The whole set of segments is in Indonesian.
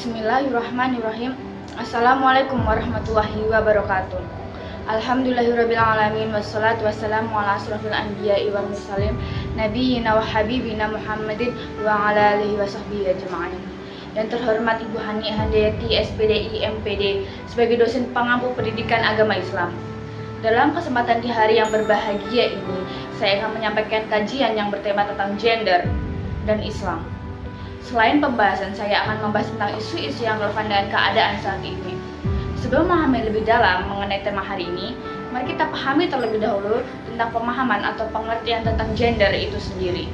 Bismillahirrahmanirrahim. Assalamualaikum warahmatullahi wabarakatuh. Alhamdulillahirrabbilalamin. Wassalatu wassalamu ala asrafil anbiya'i wal mursalin Nabiyyina wa habibina Muhammadin wa ala alihi wa sahbihi ajma'in. Yang terhormat Ibu Hani Handayati, SPDI, MPD, sebagai dosen pengampu pendidikan agama Islam. Dalam kesempatan di hari yang berbahagia ini, saya akan menyampaikan kajian yang bertema tentang gender dan Islam. Selain pembahasan, saya akan membahas tentang isu-isu yang relevan dengan keadaan saat ini. Sebelum memahami lebih dalam mengenai tema hari ini, mari kita pahami terlebih dahulu tentang pemahaman atau pengertian tentang gender itu sendiri.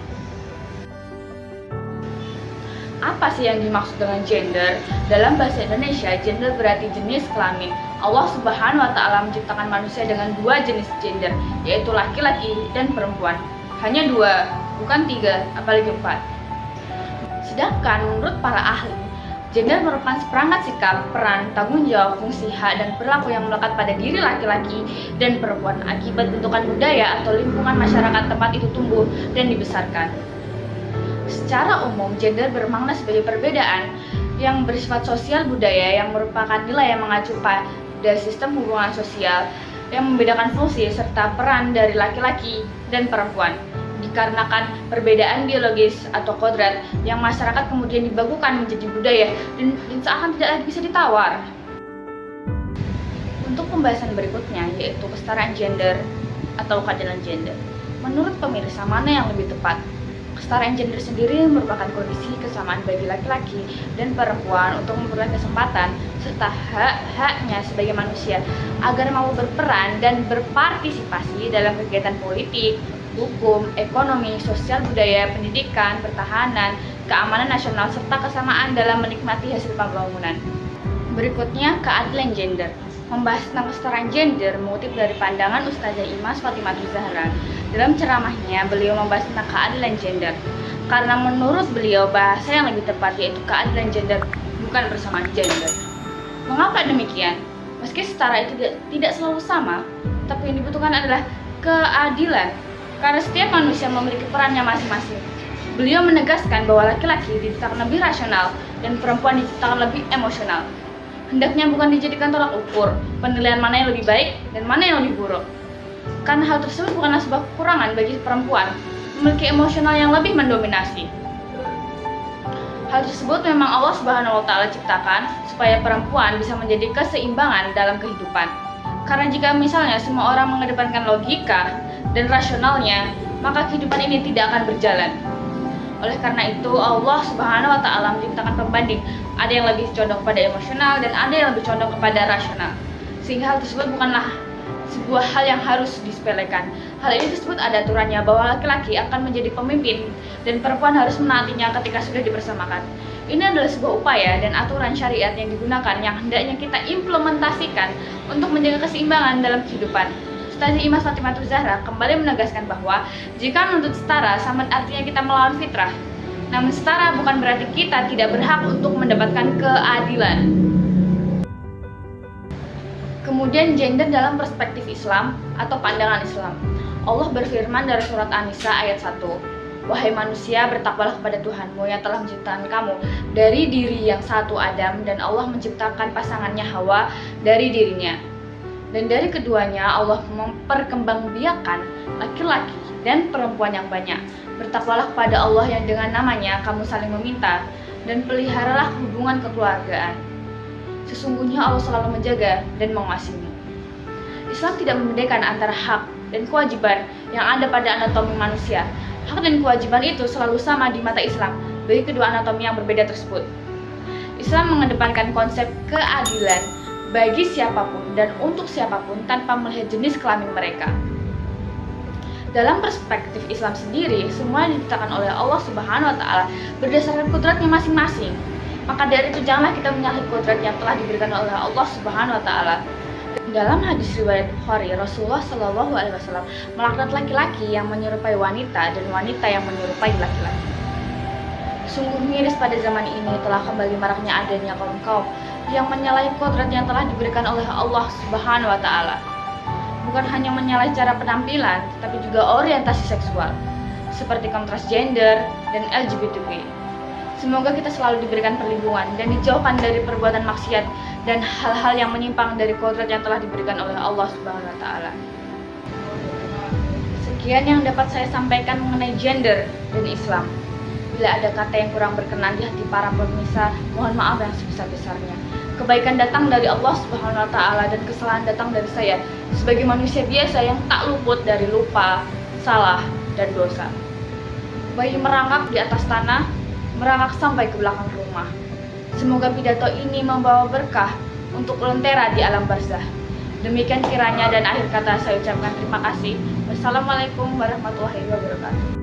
Apa sih yang dimaksud dengan gender? Dalam bahasa Indonesia, gender berarti jenis kelamin. Allah Subhanahu wa Ta'ala menciptakan manusia dengan dua jenis gender, yaitu laki-laki dan perempuan. Hanya dua, bukan tiga, apalagi empat. Sedangkan menurut para ahli, gender merupakan seperangkat sikap, peran, tanggung jawab, fungsi, hak, dan perilaku yang melekat pada diri laki-laki dan perempuan akibat bentukan budaya atau lingkungan masyarakat tempat itu tumbuh dan dibesarkan. Secara umum, gender bermakna sebagai perbedaan yang bersifat sosial budaya yang merupakan nilai yang mengacu pada sistem hubungan sosial yang membedakan fungsi serta peran dari laki-laki dan perempuan. Dikarenakan perbedaan biologis atau kodrat yang masyarakat kemudian dibakukan menjadi budaya dan seakan tidak lagi bisa ditawar. Untuk pembahasan berikutnya yaitu kesetaraan gender atau keadilan gender. Menurut pemirsa, mana yang lebih tepat? Kesetaraan gender sendiri merupakan kondisi kesamaan bagi laki-laki dan perempuan untuk memperoleh kesempatan serta hak-haknya sebagai manusia agar mau berperan dan berpartisipasi dalam kegiatan politik, hukum, ekonomi, sosial budaya, pendidikan, pertahanan, keamanan nasional, serta kesamaan dalam menikmati hasil pembangunan. Berikutnya, keadilan gender. Membahas tentang kesetaraan gender mengutip dari pandangan Ustazah Imas Fatimah Zahra. Dalam ceramahnya, beliau membahas tentang keadilan gender. Karena menurut beliau, bahasa yang lebih tepat yaitu keadilan gender, bukan persamaan gender. Mengapa demikian? Meski setara itu tidak selalu sama, tapi yang dibutuhkan adalah keadilan. Karena setiap manusia memiliki perannya masing-masing. Beliau menegaskan bahwa laki-laki diciptakan lebih rasional dan perempuan diciptakan lebih emosional. Hendaknya bukan dijadikan tolak ukur penilaian mana yang lebih baik dan mana yang lebih buruk. Karena hal tersebut bukanlah sebuah kekurangan bagi perempuan memiliki emosional yang lebih mendominasi. Hal tersebut memang Allah Subhanahu wa Ta'ala ciptakan supaya perempuan bisa menjadi keseimbangan dalam kehidupan. Karena jika misalnya semua orang mengedepankan logika dan rasionalnya, maka kehidupan ini tidak akan berjalan. Oleh karena itu, Allah Subhanahu wa Ta'ala menciptakan pembanding. Ada yang lebih condong kepada emosional dan ada yang lebih condong kepada rasional. Sehingga hal tersebut bukanlah sebuah hal yang harus disepelekan. Hal ini tersebut ada aturannya bahwa laki-laki akan menjadi pemimpin dan perempuan harus menaatinya ketika sudah dipersamakan. Ini adalah sebuah upaya dan aturan syariat yang digunakan yang hendaknya kita implementasikan untuk menjaga keseimbangan dalam kehidupan. Ustazah Imas Fatimah Zahra kembali menegaskan bahwa jika menuntut setara sama artinya kita melawan fitrah. Namun setara bukan berarti kita tidak berhak untuk mendapatkan keadilan. Kemudian gender dalam perspektif Islam atau pandangan Islam. Allah berfirman dari surat An-Nisa ayat 1. Wahai manusia, bertakwalah kepada Tuhanmu yang telah menciptakan kamu dari diri yang satu Adam, dan Allah menciptakan pasangannya Hawa dari dirinya. Dan dari keduanya Allah memperkembangbiakan laki-laki dan perempuan yang banyak. Bertakwalah kepada Allah yang dengan namanya kamu saling meminta, dan peliharalah hubungan kekeluargaan. Sesungguhnya Allah selalu menjaga dan mengasihimu. Islam tidak membedakan antara hak dan kewajiban yang ada pada anatomi manusia. Hak dan kewajiban itu selalu sama di mata Islam bagi kedua anatomi yang berbeda tersebut. Islam mengedepankan konsep keadilan bagi siapapun dan untuk siapapun tanpa melihat jenis kelamin mereka. Dalam perspektif Islam sendiri, semua diciptakan oleh Allah Subhanahu wa Ta'ala berdasarkan kodratnya masing-masing. Maka dari itu janganlah kita menyalahi kodrat yang telah diberikan oleh Allah Subhanahu wa Ta'ala. Dalam hadis riwayat Bukhari, Rasulullah Shallallahu Alaihi Wasallam melaknat laki-laki yang menyerupai wanita dan wanita yang menyerupai laki-laki. Sungguh miris pada zaman ini telah kembali maraknya adanya kaum-kaum yang menyalahi kodrat yang telah diberikan oleh Allah Subhanahu wa Ta'ala. Bukan hanya menyalahi cara penampilan, tetapi juga orientasi seksual, seperti kaum transgender dan LGBTQ. Semoga kita selalu diberikan perlindungan dan dijauhkan dari perbuatan maksiat dan hal-hal yang menyimpang dari kodrat yang telah diberikan oleh Allah Subhanahu wa taala. Sekian yang dapat saya sampaikan mengenai gender dan Islam. Bila ada kata yang kurang berkenan di hati para pemirsa, mohon maaf yang sebesar-besarnya. Kebaikan datang dari Allah Subhanahu wa taala dan kesalahan datang dari saya sebagai manusia biasa yang tak luput dari lupa, salah, dan dosa. Bayi merangkak di atas tanah, merangkak sampai ke belakang rumah. Semoga pidato ini membawa berkah untuk lentera di alam barzah. Demikian kiranya, dan akhir kata saya ucapkan terima kasih. Wassalamualaikum warahmatullahi wabarakatuh.